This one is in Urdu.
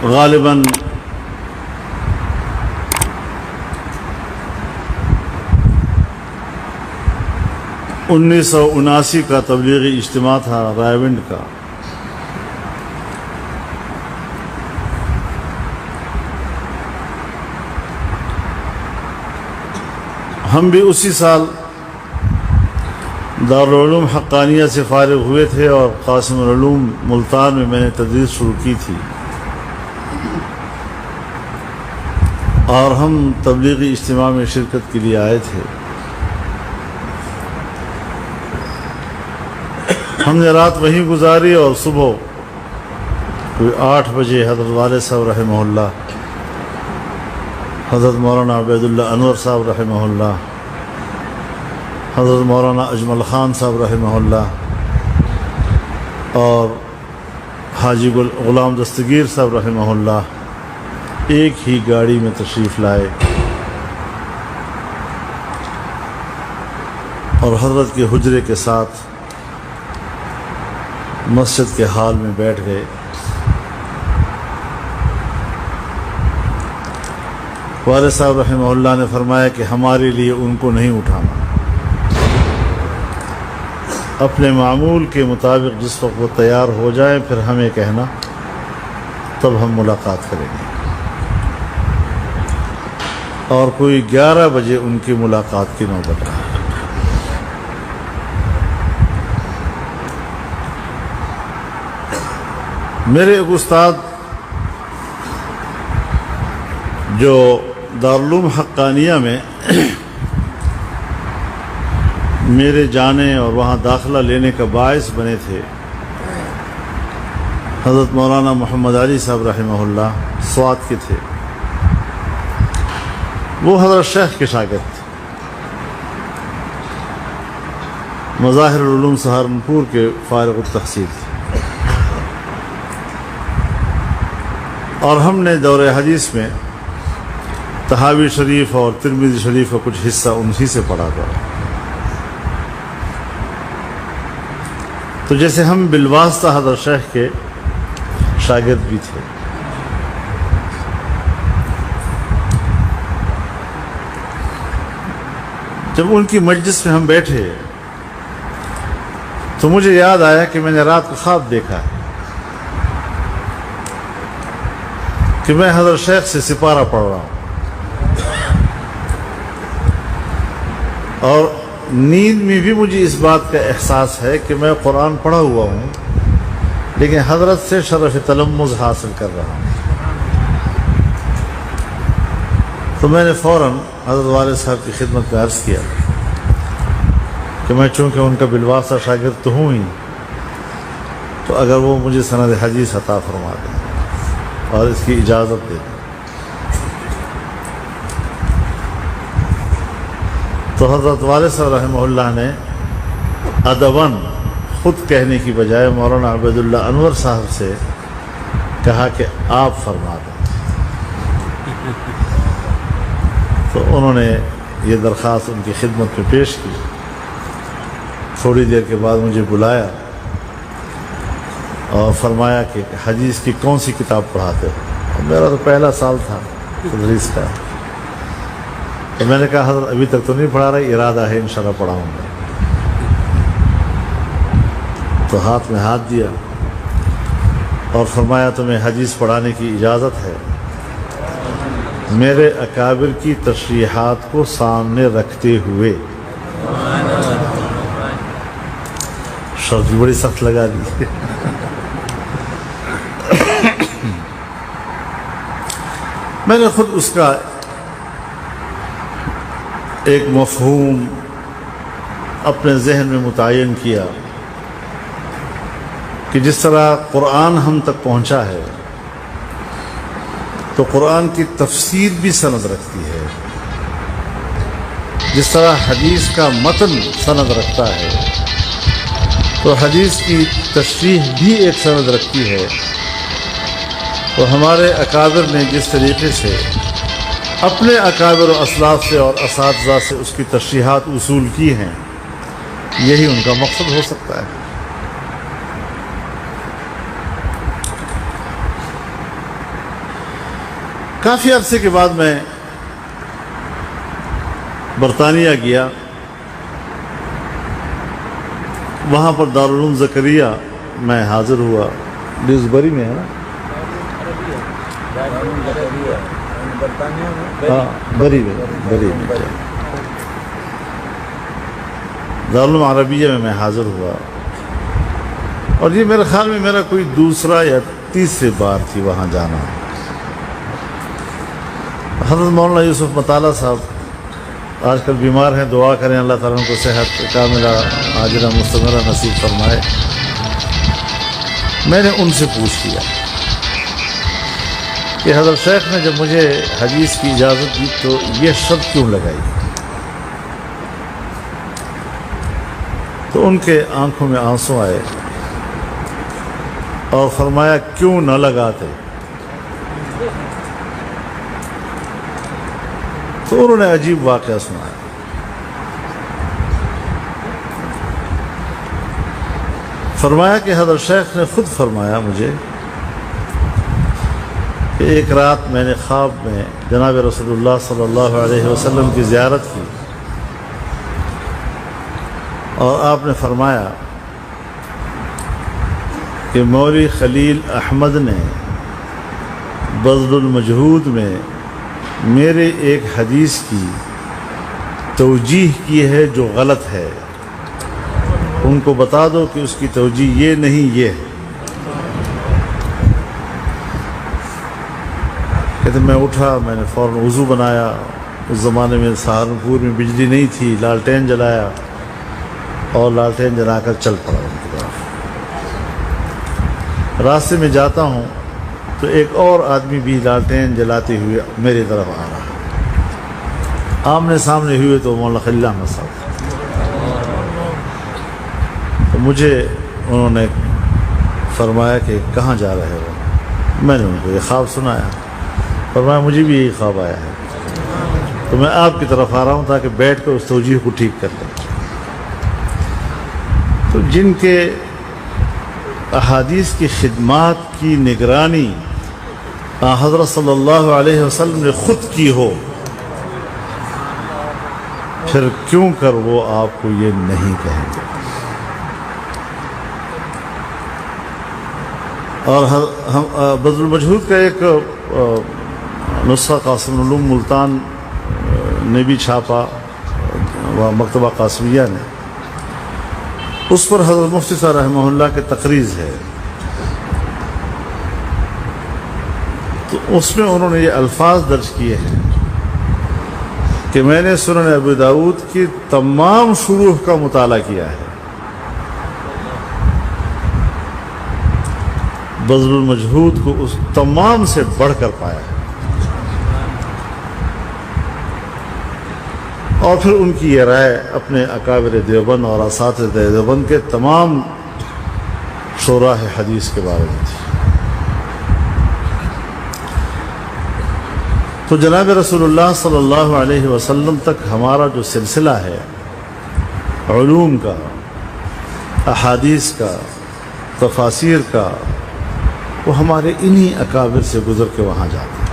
غالباً انیس سو اناسی کا تبلیغی اجتماع تھا رائے کا. ہم بھی اسی سال دارالعلوم حقانیہ سے فارغ ہوئے تھے اور قاسم العلوم ملتان میں میں نے تدریس شروع کی تھی، اور ہم تبلیغی اجتماع میں شرکت کے لیے آئے تھے. ہم نے رات وہیں گزاری اور صبح کوئی 8 بجے حضرت والد صاحب رحمہ اللہ، حضرت مولانا عبید اللہ انور صاحب رحمہ اللہ، حضرت مولانا اجمل خان صاحب رحمہ اللہ اور حاجی غلام دستگیر صاحب رحمہ اللہ ایک ہی گاڑی میں تشریف لائے اور حضرت کے حجرے کے ساتھ مسجد کے ہال میں بیٹھ گئے. والد صاحب رحمہ اللہ نے فرمایا کہ ہمارے لیے ان کو نہیں اٹھانا، اپنے معمول کے مطابق جس وقت وہ تیار ہو جائیں پھر ہمیں کہنا، تب ہم ملاقات کریں گے. اور کوئی 11 بجے ان کی ملاقات کی نوبت آئی. میرے ایک استاد جو دارالعلوم حقانیہ میں میرے جانے اور وہاں داخلہ لینے کا باعث بنے تھے، حضرت مولانا محمد علی صاحب رحمہ اللہ سوات کے تھے. وہ حضرت شیخ کے شاگرد تھے، مظاہر العلوم سہارنپور کے فارغ التحصیل تھے. اور ہم نے دور حدیث میں طحاوی شریف اور ترمذی شریف کا کچھ حصہ انہی سے پڑھا تھا. تو جیسے ہم بالواسطہ حضرت شیخ کے شاگرد بھی تھے. جب ان کی مجلس میں ہم بیٹھے تو مجھے یاد آیا کہ میں نے رات کو خواب دیکھا ہے کہ میں حضرت شیخ سے سپارہ پڑھ رہا ہوں، اور نیند میں بھی مجھے اس بات کا احساس ہے کہ میں قرآن پڑھا ہوا ہوں لیکن حضرت سے شرف تلمذ حاصل کر رہا ہوں. تو میں نے فوراً حضرت والد صاحب کی خدمت میں عرض کیا کہ میں چونکہ ان کا بالواسطہ شاگرد تو ہوں ہی، تو اگر وہ مجھے سند حدیث عطا فرما دیں اور اس کی اجازت دے دیں. تو حضرت والد صاحب رحمہ اللہ نے ادباً خود کہنے کی بجائے مولانا عبید اللہ انور صاحب سے کہا کہ آپ فرما دیں. تو انہوں نے یہ درخواست ان کی خدمت میں پیش کی. تھوڑی دیر کے بعد مجھے بلایا اور فرمایا کہ حدیث کی کون سی کتاب پڑھاتے ہو؟ میرا تو پہلا سال تھا تدریس کا. تو میں نے کہا حضرت ابھی تک تو نہیں پڑھا رہا، ارادہ ہے انشاءاللہ پڑھاؤں گا. تو ہاتھ میں ہاتھ دیا اور فرمایا تمہیں حدیث پڑھانے کی اجازت ہے، میرے اکابر کی تشریحات کو سامنے رکھتے ہوئے. شرط بھی بڑی سخت لگا دی. میں نے خود اس کا ایک مفہوم اپنے ذہن میں متعین کیا کہ جس طرح قرآن ہم تک پہنچا ہے تو قرآن کی تفسیر بھی سند رکھتی ہے، جس طرح حدیث کا متن سند رکھتا ہے تو حدیث کی تشریح بھی ایک سند رکھتی ہے. تو ہمارے اکابر نے جس طریقے سے اپنے اکابر و اسلاف سے اور اساتذہ سے اس کی تشریحات وصول کی ہیں، یہی ان کا مقصد ہو سکتا ہے. کافی عرصے کے بعد میں برطانیہ گیا، وہاں پر دارالعلوم زکریہ میں حاضر ہوا، ڈیوزبری میں ہے نا، ہاں بری میں دارالعلوم عربیہ میں حاضر ہوا، اور یہ میرے خیال میں میرا کوئی دوسرا یا تیسری بار تھی وہاں جانا۔ حضرت مولانا یوسف مطالعہ صاحب آج کل بیمار ہیں، دعا کریں اللہ تعالیٰ ان کو صحت کاملہ عاجلہ مستمرہ نصیب فرمائے۔ میں نے ان سے پوچھ لیا کہ حضرت شیخ نے جب مجھے حدیث کی اجازت دی تو یہ شرط کیوں لگائی؟ تو ان کے آنکھوں میں آنسو آئے اور فرمایا کیوں نہ لگاتے؟ تو انہوں نے عجیب واقعہ سنایا۔ فرمایا کہ حضرت شیخ نے خود فرمایا مجھے کہ ایک رات میں نے خواب میں جناب رسول اللہ صلی اللہ علیہ وسلم کی زیارت کی، اور آپ نے فرمایا کہ مولوی خلیل احمد نے بذل المجہود میں میرے ایک حدیث کی توجیح کی ہے جو غلط ہے، ان کو بتا دو کہ اس کی توجیح یہ نہیں یہ ہے۔ کہتے میں اٹھا، میں نے فوراً وضو بنایا، اس زمانے میں سہارنپور میں بجلی نہیں تھی، لالٹین جلایا اور لالٹین جلا کر چل پڑا ان کی طرف۔ راستے میں جاتا ہوں تو ایک اور آدمی بھی لالٹین جلاتے ہوئے میری طرف آ رہا، آمنے سامنے ہوئے تو مولانا خلیل احمد صاحب، تو مجھے انہوں نے فرمایا کہ کہاں جا رہے ہو؟ میں نے ان کو یہ خواب سنایا، فرمایا مجھے بھی یہی خواب آیا ہے، تو میں آپ کی طرف آ رہا ہوں تاکہ بیٹھ کر اس توجیہ کو ٹھیک کر لیں۔ تو جن کے احادیث کی خدمات کی نگرانی حضرت صلی اللہ علیہ وسلم نے خود کی ہو، پھر کیوں کر وہ آپ کو یہ نہیں کہیں گے؟ اور بذل المجہود کا ایک نسخہ قاسم العلوم ملتان نے بھی چھاپا، مکتبہ قاسمیہ نے، اس پر حضرت مفتی صاحب رحمہ اللہ کے تقریض ہے، تو اس میں انہوں نے یہ الفاظ درج کیے ہیں کہ میں نے سنن ابو داؤد کی تمام شروح کا مطالعہ کیا ہے، بذل المجہود کو اس تمام سے بڑھ کر پایا ہے، اور پھر ان کی یہ رائے اپنے اکابر دیوبند اور اساتذہ دیوبند کے تمام شراح حدیث کے بارے میں تھی۔ تو جناب رسول اللہ صلی اللہ علیہ وسلم تک ہمارا جو سلسلہ ہے علوم کا، احادیث کا، تفاسیر کا، وہ ہمارے انہی اکابر سے گزر کے وہاں جاتا ہے۔